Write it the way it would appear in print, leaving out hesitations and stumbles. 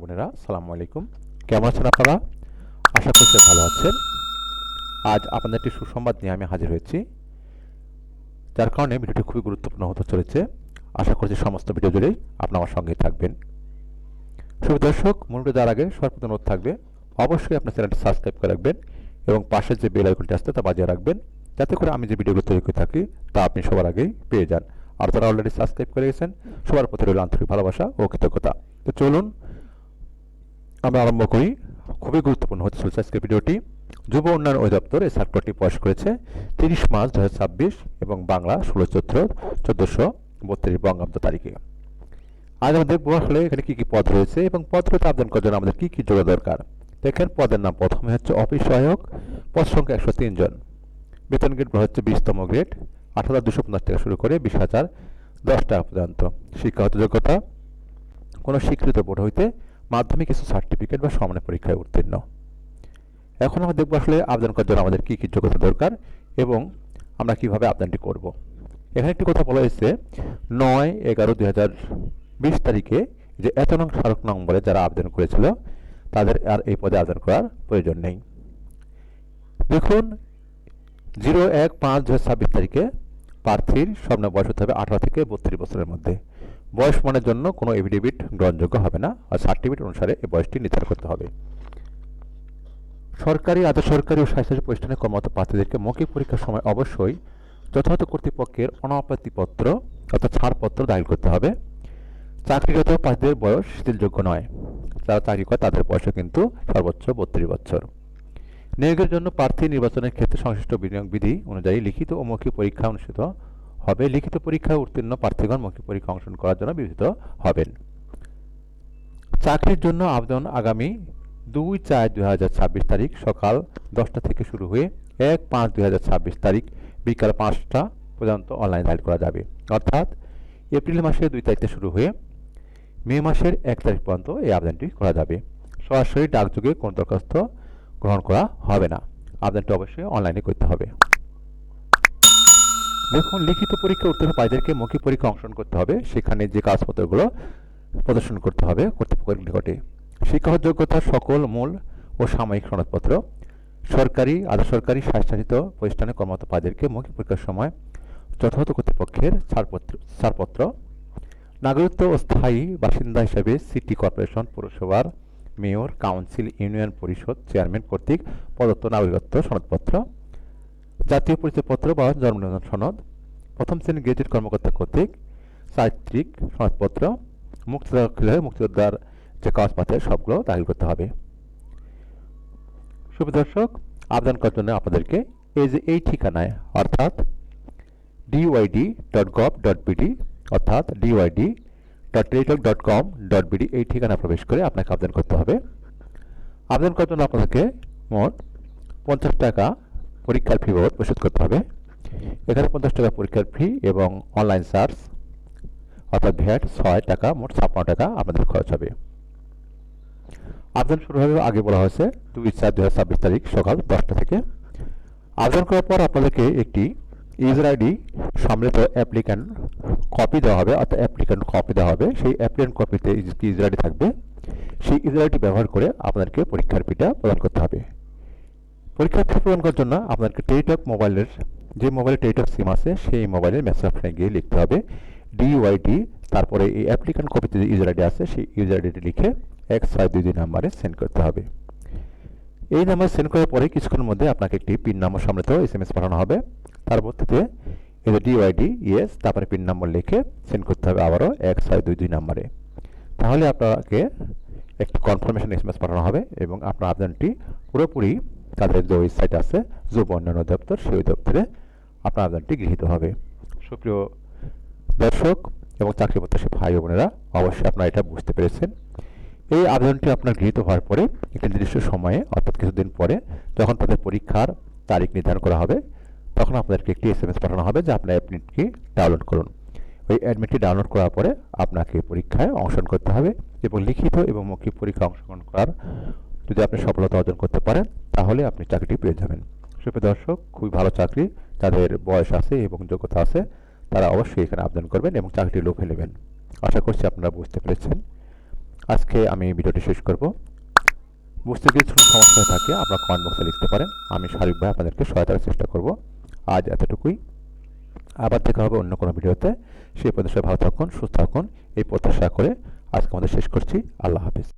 বোনেরা আসসালামু আলাইকুম। কেমন আছেন আপনারা? আশা করছি ভালো আছেন। আজ আপনাদের একটি সুসংবাদ নিয়ে আমি হাজির হয়েছি, যার কারণে ভিডিওটি খুবই গুরুত্বপূর্ণ হতে চলেছে। আশা করছি সমস্ত ভিডিও জুড়েই আপনি আমার সঙ্গে থাকবেন। শুভ দর্শক, মূল যাওয়ার আগে সর্বপ্রথম অনুরোধ থাকবে অবশ্যই আপনার চ্যানেলটি সাবস্ক্রাইব করে রাখবেন এবং পাশের যে বেল আইকনটি আসছে তা বাজিয়ে রাখবেন, যাতে করে আমি যে ভিডিওগুলো তৈরি করে থাকি তা আপনি সবার আগেই পেয়ে যান। আর যারা অলরেডি সাবস্ক্রাইব করে গেছেন সবার প্রতি রইল আন্তরিক ভালোবাসা ও কৃতজ্ঞতা। তো চলুন আমরা আরম্ভ করি। খুবই গুরুত্বপূর্ণ হতে চলেছে আজকের ভিডিওটি। যুব উন্নয়ন অধিদপ্তর এই সার্কুলারটি প্রকাশ করেছে 30 মার্চ 2026 এবং বাংলা 16/14/1432 বঙ্গাব্দ তারিখে। আজ আমরা দেখবো আসলে এখানে কি কি পদ রয়েছে এবং পদগুলোতে আবেদন করার জন্য আমাদের কি কি যোগ্যতা দরকার। দেখেন, পদের নাম প্রথমে হচ্ছে অফিস সহায়ক, পদ সংখ্যা 103 জন, বেতন গ্রেড হচ্ছে 20তম গ্রেড, 8,250 টাকা শুরু করে 20,010 টাকা পর্যন্ত। শিক্ষাগত যোগ্যতা কোনো স্বীকৃত বোর্ড হইতে মাধ্যমিক কিছু সার্টিফিকেট বা সমান পরীক্ষায় উত্তীর্ণ। এখন আমরা দেখবো আসলে আবেদন করার জন্য আমাদের কি কি যোগ্যতা দরকার এবং আমরা কিভাবে আবেদনটি করব। এখানে একটি কথা বলা হয়েছে, 9/11/2020 তারিখে যে এত নং স্মারক নম্বরে যারা আবেদন করেছিল তাদের আর এই পদে আবেদন করার প্রয়োজন নেই। দেখুন, 01/5/2026 তারিখে প্রার্থীর সর্বনিম্ন বয়স হতে হবে 18 থেকে 32 বছরের মধ্যে। বয়স প্রমাণের জন্য কোনো এফিডেভিট গ্রহণযোগ্য হবে না, আর সার্টিফিকেট অনুসারে এই বয়সটি নির্ধারণ করতে হবে। সরকারি, আধা সরকারি ও স্বাস্থ্য প্রতিষ্ঠানে কর্মরত প্রার্থীদেরকে মৌখিক পরীক্ষার সময় অবশ্যই যথাযথ কর্তৃপক্ষের অনাপত্তিপত্র অর্থাৎ ছাড়পত্র দাখিল করতে হবে। চাকরিরত প্রার্থীদের বয়স শিথিলযোগ্য নয়। যারা চাকরি করে তাদের বয়সও কিন্তু সর্বোচ্চ 32 বছর। নিয়োগের জন্য প্রার্থী নির্বাচনের ক্ষেত্রে সংশ্লিষ্ট বিনিয়োগ বিধি অনুযায়ী লিখিত ও মৌখিক পরীক্ষা অনুষ্ঠিত হবে। লিখিত পরীক্ষায় উত্তীর্ণ প্রার্থীগণ মৌখিক পরীক্ষা অংশগ্রহণ করার জন্য বিবেচিত হবেন। চাকরির জন্য আবেদন আগামী 2/4/2026 তারিখ সকাল 10টা থেকে শুরু হয়ে 1/5/2026 তারিখ বিকাল 5টা পর্যন্ত অনলাইনে দাখিল করা যাবে। অর্থাৎ এপ্রিল মাসের 2 তারিখে শুরু হয়ে মে মাসের 1 তারিখ পর্যন্ত এই আবেদনটি করা যাবে। সরাসরি ডাকযোগে কোনো দরখাস্ত গ্রহণ করা হবে না। আবেদনটি অবশ্যই অনলাইনে করতে হবে। দেখুন, লিখিত পরীক্ষা উত্তীর্ণ প্রার্থীদেরকে মৌখিক পরীক্ষা অংশগ্রহণ করতে হবে। সেখানে যে কাগজপত্রগুলো প্রদর্শন করতে হবে কর্তৃপক্ষের নিকটে। শিক্ষাগত যোগ্যতা সকল মূল ও সাময়িক সনদপত্র। সরকারি, আধা সরকারি স্বায়ত্তশাসিত প্রতিষ্ঠানে কর্মরত প্রার্থীদেরকে মৌখিক পরীক্ষার সময় যথাযথ কর্তৃপক্ষের ছাড়পত্র। নাগরিকত্ব ও স্থায়ী বাসিন্দা হিসেবে সিটি কর্পোরেশন, পৌরসভার মেয়র, কাউন্সিল, ইউনিয়ন পরিষদ চেয়ারম্যান কর্তৃক প্রদত্ত নাগরিকত্ব সনদপত্র, জাতীয় পরিচয়পত্র বা জন্ম নিবন্ধন সনদ, প্রথম শ্রেণীর গেজেট কর্মকর্তা কর্তৃক চারিত্রিক সনদপত্র, মুক্তিযোদ্ধার যে কাগজপত্র সবগুলো দাখিল করতে হবে। শুভ দর্শক, আবেদন করার জন্য আপনাদেরকে এই ঠিকানায় অর্থাৎ dyd.gov.bd অর্থাৎ dyd.teletalk.com.bd এই ঠিকানা প্রবেশ করে আপনাকে আবেদন করতে হবে। আবেদন করার জন্য আপনাদেরকে মোট 50 টাকা পরীক্ষার ফি বাবদ পরিশোধ করতে হবে। এখানে 50 টাকা পরীক্ষার ফি এবং অনলাইন চার্জ অর্থাৎ ভ্যাট 6 টাকা, মোট 56 টাকা আপনাদের খরচ হবে। আবেদন শুরু হবে আগে বলা হয়েছে 2/4/2026 তারিখ সকাল 10টা থেকে। আবেদন করার পর আপনাদেরকে একটি ইউজার আইডি সম্মিলিত অ্যাপ্লিক্যান্ট কপি দেওয়া হবে অর্থাৎ অ্যাপ্লিক্যান্ট কপি দেওয়া হবে। সেই অ্যাপ্লিক্যান্ট কপিতে ইউজার আইডি থাকবে। সেই ইউজার আইডি ব্যবহার করে আপনাদেরকে পরীক্ষার ফিটা প্রদান করতে হবে। পরীক্ষার ফি প্রদান করার জন্য আপনাদেরকে টেলিটক মোবাইলের যে মোবাইলে টেলিটক সিম আছে সেই মোবাইলের মেসেজ অপশনে গিয়ে লিখতে হবে ডিওয়াইডি, তারপরে এই অ্যাপ্লিক্যান্ট কপিতে যে ইউজার আইডি আছে সেই ইউজার আইডিটি লিখে 1622 নাম্বারে সেন্ড করতে হবে। এই নাম্বার সেন্ড করার পরে কিছুক্ষণের মধ্যে আপনাকে একটি পিন নাম্বার সমেত SMS পাঠানো হবে। পরবর্তীতে এই যে ডিওয়াইডি ইয়েস, তারপরে পিন নাম্বার লিখে সেন্ড করতে হবে আবারও 1622 নাম্বারে। তাহলে আপনাকে একটি কনফার্মেশন SMS পাঠানো হবে এবং আপনার আবেদনটি পুরোপুরি তাদের যে ওয়েবসাইট আছে যুব উন্নয়ন অধিদপ্তর সেই অধিদপ্তরে আপনার আবেদনটি গৃহীত হবে। সুপ্রিয় দর্শক এবং চাকরি প্রত্যাশী ভাই ও বোনেরা, অবশ্যই আপনারা এটা বুঝতে পেরেছেন। এই আবেদনটি আপনার গৃহীত হওয়ার পরে একটি নির্দিষ্ট সময়ে অর্থাৎ কিছুদিন পরে যখন তাদের পরীক্ষার তারিখ নির্ধারণ করা হবে তখন আপনাদেরকে একটি SMS পাঠানো হবে যে আপনার অ্যাডমিটটি ডাউনলোড করুন। ওই অ্যাডমিটটি ডাউনলোড করার পরে আপনাকে পরীক্ষায় অংশগ্রহণ করতে হবে এবং লিখিত এবং মৌখিক পরীক্ষা অংশগ্রহণ করার যদি আপনি সফলতা অর্জন করতে পারেন তাহলে আপনি চাকরিটি পেয়ে যাবেন। সুপ্রিয় দর্শক, খুবই ভালো চাকরি, যাদের বয়স আছে এবং যোগ্যতা আছে তারা অবশ্যই এখানে আবেদন করবেন এবং চাকরিটি লুফে নেবেন। আশা করছি আপনারা বুঝতে পেরেছেন। আজকে আমি ভিডিওটি শেষ করব। বুঝতে কিছু সমস্যা হয়ে থাকে আপনার কমেন্ট বক্সে লিখতে পারেন, আমি শারীরিকভাবে আপনাদেরকে সহায়তার চেষ্টা করব। আজ এতটুকুই, আবার দেখা হবে অন্য কোনো ভিডিওতে। সেই পর্যন্ত ভালো থাকুন, সুস্থ থাকুন এই প্রত্যাশা করে আজকে আমাদের শেষ করছি। আল্লাহ হাফিজ।